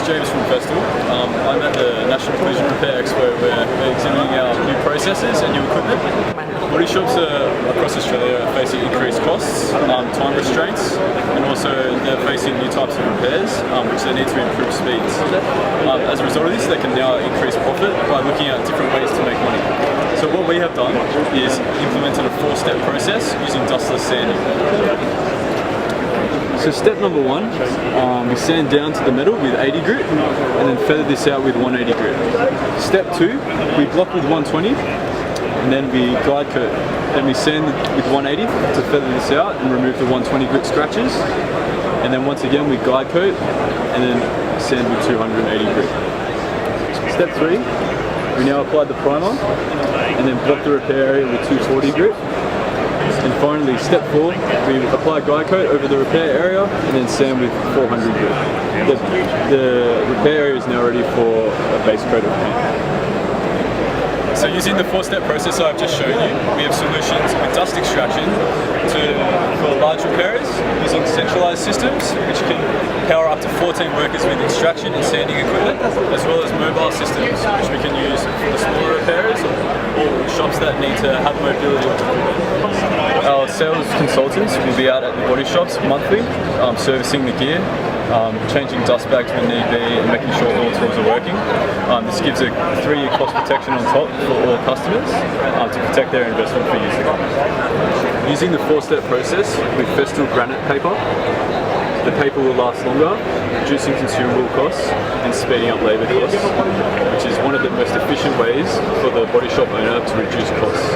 James from Festool. I'm at the National Collision Repair Expo where we're examining our new processes and new equipment. Body shops across Australia are facing increased costs, time restraints, and also they're facing new types of repairs which they need to improve speeds. As a result of this, they can now increase profit by looking at different ways to make money. So what we have done is implemented a 4-step process using dustless sanding. So step number 1, we sand down to the metal with 80 grit and then feather this out with 180 grit. Step 2, we block with 120 and then we guide coat. Then we sand with 180 to feather this out and remove the 120 grit scratches. And then once again we guide coat and then sand with 280 grit. Step 3, we now apply the primer and then block the repair area with 240 grit. And finally, step 4, we apply guide coat over the repair area and then sand with 400 grit. The repair area is now ready for a base coat of paint. So using the 4-step process I've just shown you, we have solutions with dust extraction for large repairs using centralised systems which can power up to 14 workers with extraction and sanding equipment, as well as mobile systems which we can use for the smaller repairs or shops that need to have mobility of equipment. Our sales consultants will be out at the body shops monthly, servicing the gear, changing dust bags when need be and making sure all tools are working. This gives a 3-year cost protection on top for all customers to protect their investment for years to come. Using the 4-step process with Festool granite paper, the paper will last longer, reducing consumable costs and speeding up labour costs, which is one of the most efficient ways for the body shop owner to reduce costs.